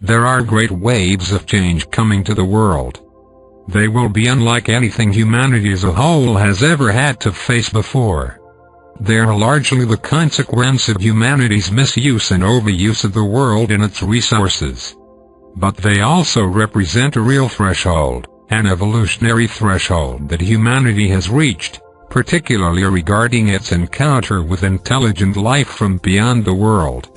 There are great waves of change coming to the world. They will be unlike anything humanity as a whole has ever had to face before. They are largely the consequence of humanity's misuse and overuse of the world and its resources. But they also represent a real threshold, an evolutionary threshold that humanity has reached, particularly regarding its encounter with intelligent life from beyond the world.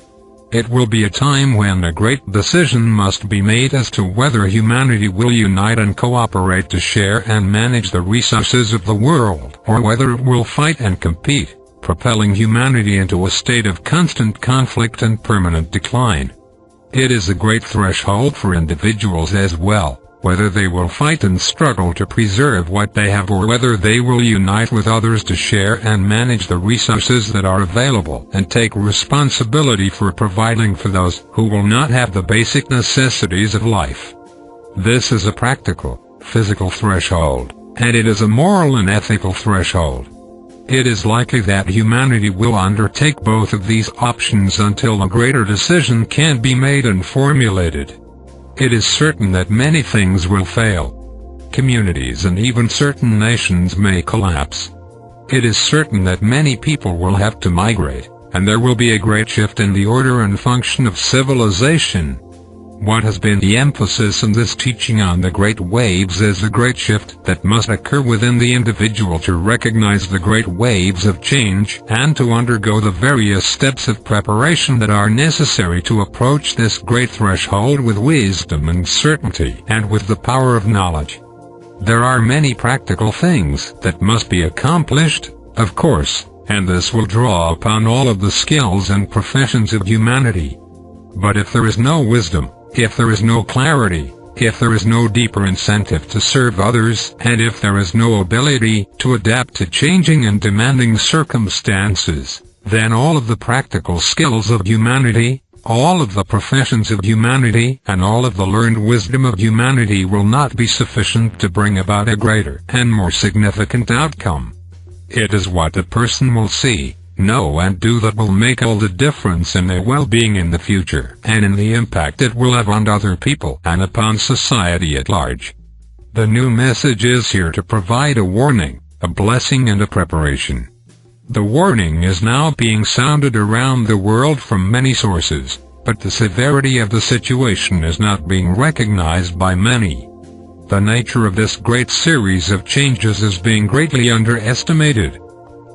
It will be a time when a great decision must be made as to whether humanity will unite and cooperate to share and manage the resources of the world, or whether it will fight and compete, propelling humanity into a state of constant conflict and permanent decline. It is a great threshold for individuals as well, whether they will fight and struggle to preserve what they have or whether they will unite with others to share and manage the resources that are available and take responsibility for providing for those who will not have the basic necessities of life. This is a practical, physical threshold, and it is a moral and ethical threshold. It is likely that humanity will undertake both of these options until a greater decision can be made and formulated. It is certain that many things will fail. Communities and even certain nations may collapse. It is certain that many people will have to migrate, and there will be a great shift in the order and function of civilization. What has been the emphasis in this teaching on the great waves is the great shift that must occur within the individual to recognize the great waves of change and to undergo the various steps of preparation that are necessary to approach this great threshold with wisdom and certainty and with the power of knowledge. There are many practical things that must be accomplished, of course, and this will draw upon all of the skills and professions of humanity. But if there is no wisdom, if there is no clarity, if there is no deeper incentive to serve others, and if there is no ability to adapt to changing and demanding circumstances, then all of the practical skills of humanity, all of the professions of humanity, and all of the learned wisdom of humanity will not be sufficient to bring about a greater and more significant outcome. It is what a person will see, know and do that will make all the difference in their well-being in the future, and in the impact it will have on other people and upon society at large. The new message is here to provide a warning, a blessing and a preparation. The warning is now being sounded around the world from many sources, but the severity of the situation is not being recognized by many. The nature of this great series of changes is being greatly underestimated.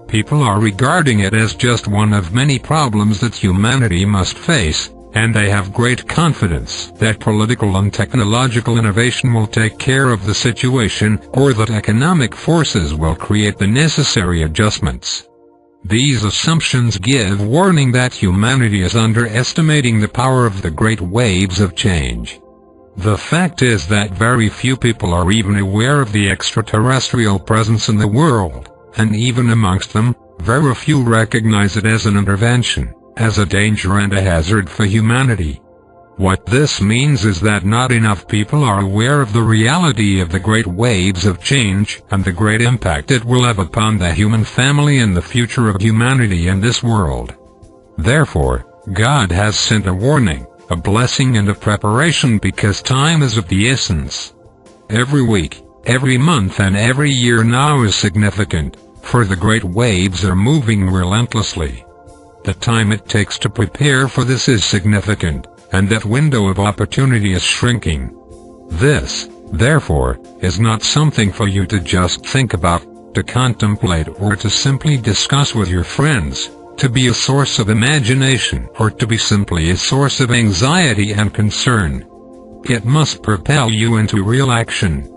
People are regarding it as just one of many problems that humanity must face, and they have great confidence that political and technological innovation will take care of the situation, or that economic forces will create the necessary adjustments. These assumptions give warning that humanity is underestimating the power of the great waves of change. The fact is that very few people are even aware of the extraterrestrial presence in the world. And even amongst them, very few recognize it as an intervention, as a danger and a hazard for humanity. What this means is that not enough people are aware of the reality of the great waves of change and the great impact it will have upon the human family and the future of humanity in this world. Therefore, God has sent a warning, a blessing and a preparation because time is of the essence. Every week, every month and every year now is significant, for the great waves are moving relentlessly. The time it takes to prepare for this is significant, and that window of opportunity is shrinking. This, therefore, is not something for you to just think about, to contemplate or to simply discuss with your friends, to be a source of imagination or to be simply a source of anxiety and concern. It must propel you into real action.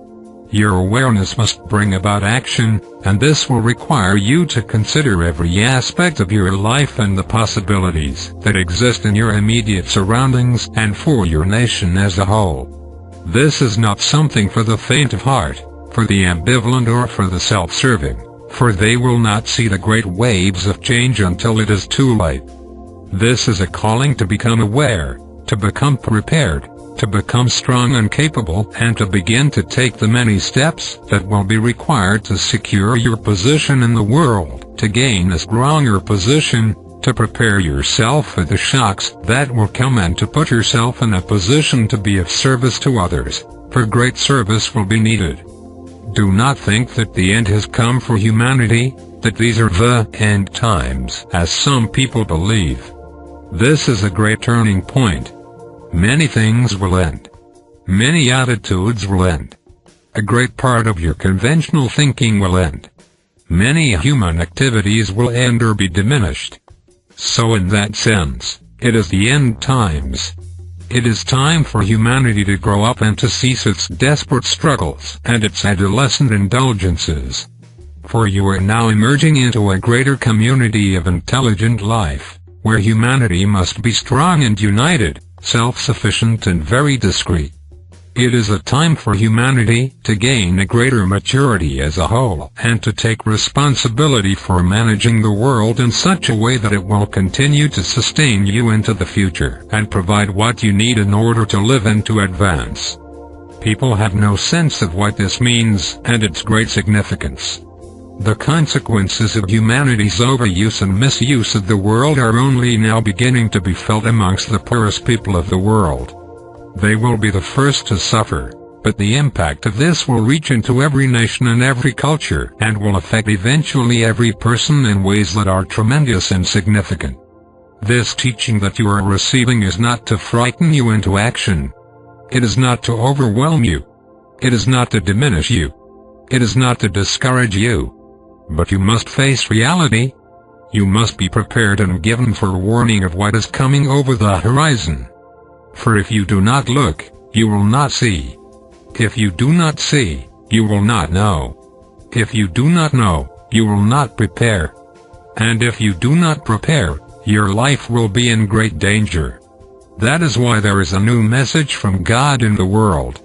Your awareness must bring about action, and this will require you to consider every aspect of your life and the possibilities that exist in your immediate surroundings and for your nation as a whole. This is not something for the faint of heart, for the ambivalent or for the self-serving, for they will not see the great waves of change until it is too late. This is a calling to become aware, to become prepared, to become strong and capable, and to begin to take the many steps that will be required to secure your position in the world, to gain a stronger position, to prepare yourself for the shocks that will come and to put yourself in a position to be of service to others, for great service will be needed. Do not think that the end has come for humanity, that these are the end times, as some people believe. This is a great turning point. Many things will end. Many attitudes will end. A great part of your conventional thinking will end. Many human activities will end or be diminished. So in that sense, it is the end times. It is time for humanity to grow up and to cease its desperate struggles and its adolescent indulgences. For you are now emerging into a greater community of intelligent life, where humanity must be strong and united, self-sufficient and very discreet. It is a time for humanity to gain a greater maturity as a whole and to take responsibility for managing the world in such a way that it will continue to sustain you into the future and provide what you need in order to live and to advance. People have no sense of what this means and its great significance. The consequences of humanity's overuse and misuse of the world are only now beginning to be felt amongst the poorest people of the world. They will be the first to suffer, but the impact of this will reach into every nation and every culture and will affect eventually every person in ways that are tremendous and significant. This teaching that you are receiving is not to frighten you into action. It is not to overwhelm you. It is not to diminish you. It is not to discourage you. But you must face reality. You must be prepared and given forewarning of what is coming over the horizon. For if you do not look, you will not see. If you do not see, you will not know. If you do not know, you will not prepare. And if you do not prepare, your life will be in great danger. That is why there is a new message from God in the world.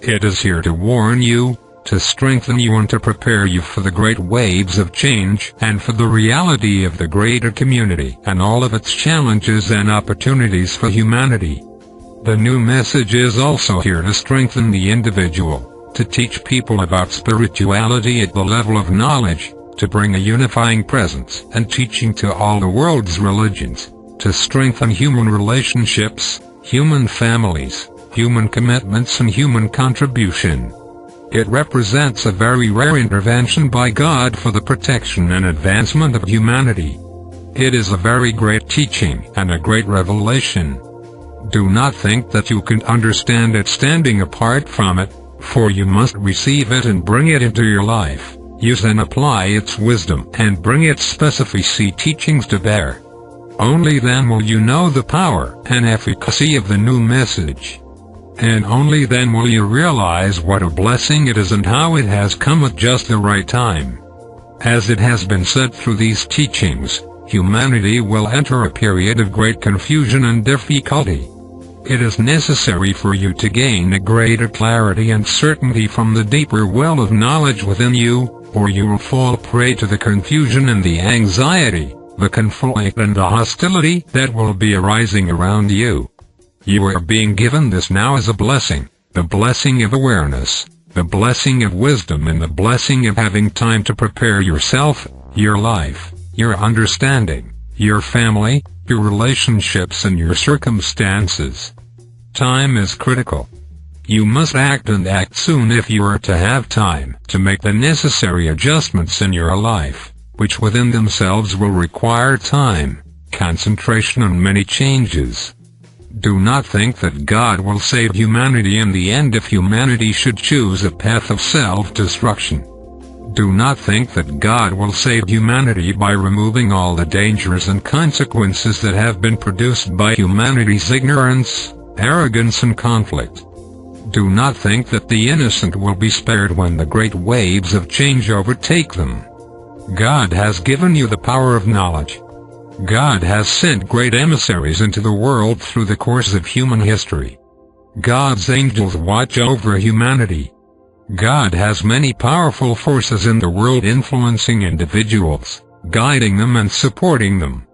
It is here to warn you, to strengthen you and to prepare you for the great waves of change and for the reality of the greater community and all of its challenges and opportunities for humanity. The new message is also here to strengthen the individual, to teach people about spirituality at the level of knowledge, to bring a unifying presence and teaching to all the world's religions, to strengthen human relationships, human families, human commitments and human contribution. It represents a very rare intervention by God for the protection and advancement of humanity. It is a very great teaching and a great revelation. Do not think that you can understand it standing apart from it, for you must receive it and bring it into your life, use and apply its wisdom and bring its specificity teachings to bear. Only then will you know the power and efficacy of the new message. And only then will you realize what a blessing it is and how it has come at just the right time. As it has been said through these teachings, humanity will enter a period of great confusion and difficulty. It is necessary for you to gain a greater clarity and certainty from the deeper well of knowledge within you, or you will fall prey to the confusion and the anxiety, the conflict and the hostility that will be arising around you. You are being given this now as a blessing, the blessing of awareness, the blessing of wisdom and the blessing of having time to prepare yourself, your life, your understanding, your family, your relationships and your circumstances. Time is critical. You must act and act soon if you are to have time to make the necessary adjustments in your life, which within themselves will require time, concentration and many changes. Do not think that God will save humanity in the end if humanity should choose a path of self-destruction. Do not think that God will save humanity by removing all the dangers and consequences that have been produced by humanity's ignorance, arrogance and conflict. Do not think that the innocent will be spared when the great waves of change overtake them. God has given you the power of knowledge. God has sent great emissaries into the world through the course of human history. God's angels watch over humanity. God has many powerful forces in the world influencing individuals, guiding them and supporting them.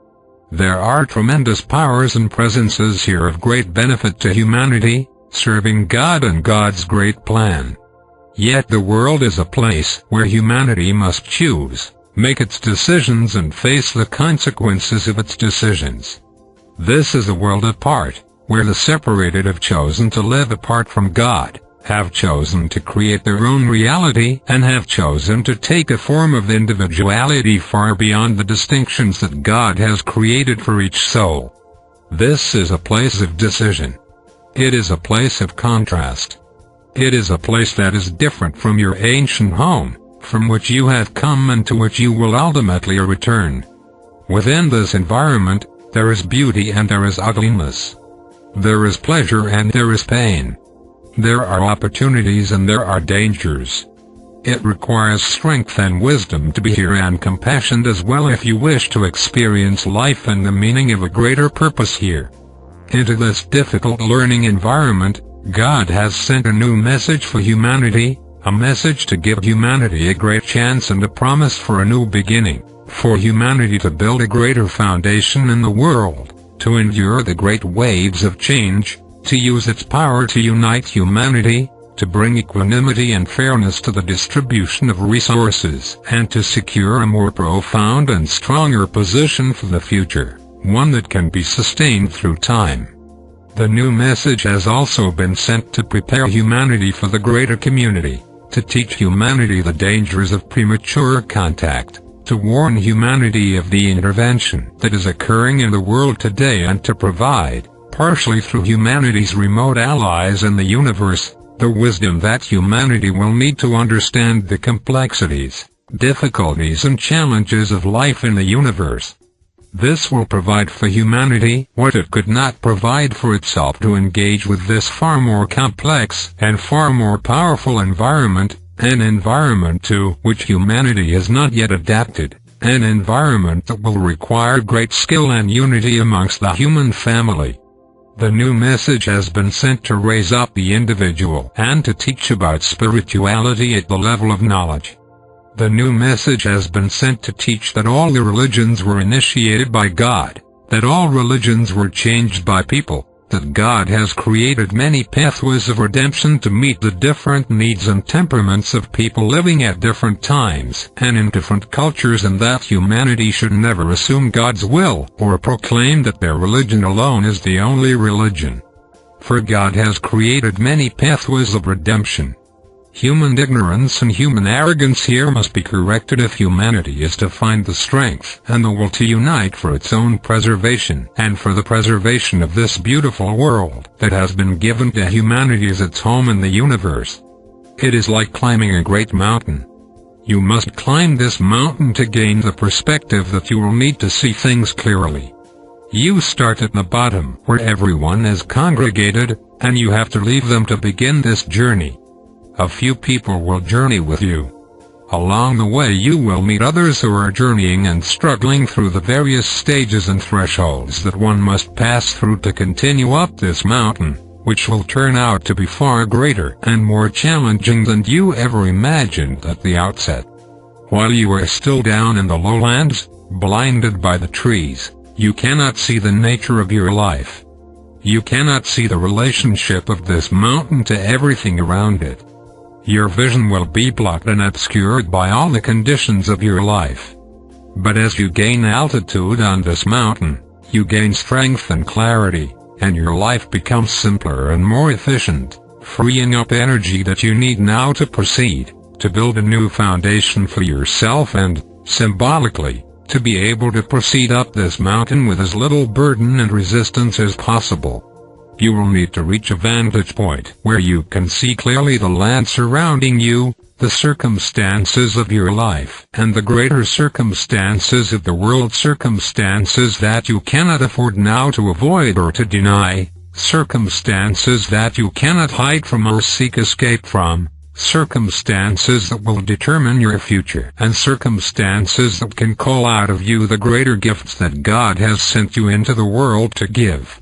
There are tremendous powers and presences here of great benefit to humanity, serving God and God's great plan. Yet the world is a place where humanity must choose, make its decisions and face the consequences of its decisions. This is a world apart, where the separated have chosen to live apart from God, have chosen to create their own reality, and have chosen to take a form of individuality far beyond the distinctions that God has created for each soul. This is a place of decision. It is a place of contrast. It is a place that is different from your ancient home, from which you have come and to which you will ultimately return. Within this environment, there is beauty and there is ugliness. There is pleasure and there is pain. There are opportunities and there are dangers. It requires strength and wisdom to be here and compassion as well if you wish to experience life and the meaning of a greater purpose here. Into this difficult learning environment, God has sent a new message for humanity, a message to give humanity a great chance and a promise for a new beginning, for humanity to build a greater foundation in the world, to endure the great waves of change, to use its power to unite humanity, to bring equanimity and fairness to the distribution of resources, and to secure a more profound and stronger position for the future, one that can be sustained through time. The new message has also been sent to prepare humanity for the greater community, to teach humanity the dangers of premature contact, to warn humanity of the intervention that is occurring in the world today and to provide, partially through humanity's remote allies in the universe, the wisdom that humanity will need to understand the complexities, difficulties and challenges of life in the universe. This will provide for humanity what it could not provide for itself to engage with this far more complex and far more powerful environment, an environment to which humanity has not yet adapted, an environment that will require great skill and unity amongst the human family. The new message has been sent to raise up the individual and to teach about spirituality at the level of knowledge. The new message has been sent to teach that all the religions were initiated by God, that all religions were changed by people, that God has created many pathways of redemption to meet the different needs and temperaments of people living at different times and in different cultures, and that humanity should never assume God's will or proclaim that their religion alone is the only religion. For God has created many pathways of redemption. Human ignorance and human arrogance here must be corrected if humanity is to find the strength and the will to unite for its own preservation and for the preservation of this beautiful world that has been given to humanity as its home in the universe. It is like climbing a great mountain. You must climb this mountain to gain the perspective that you will need to see things clearly. You start at the bottom where everyone is congregated, and you have to leave them to begin this journey. A few people will journey with you. Along the way you will meet others who are journeying and struggling through the various stages and thresholds that one must pass through to continue up this mountain, which will turn out to be far greater and more challenging than you ever imagined at the outset. While you are still down in the lowlands, blinded by the trees, you cannot see the nature of your life. You cannot see the relationship of this mountain to everything around it. Your vision will be blocked and obscured by all the conditions of your life. But as you gain altitude on this mountain, you gain strength and clarity, and your life becomes simpler and more efficient, freeing up energy that you need now to proceed, to build a new foundation for yourself and, symbolically, to be able to proceed up this mountain with as little burden and resistance as possible. You will need to reach a vantage point where you can see clearly the land surrounding you, the circumstances of your life, and the greater circumstances of the world, circumstances that you cannot afford now to avoid or to deny, circumstances that you cannot hide from or seek escape from, circumstances that will determine your future, and circumstances that can call out of you the greater gifts that God has sent you into the world to give.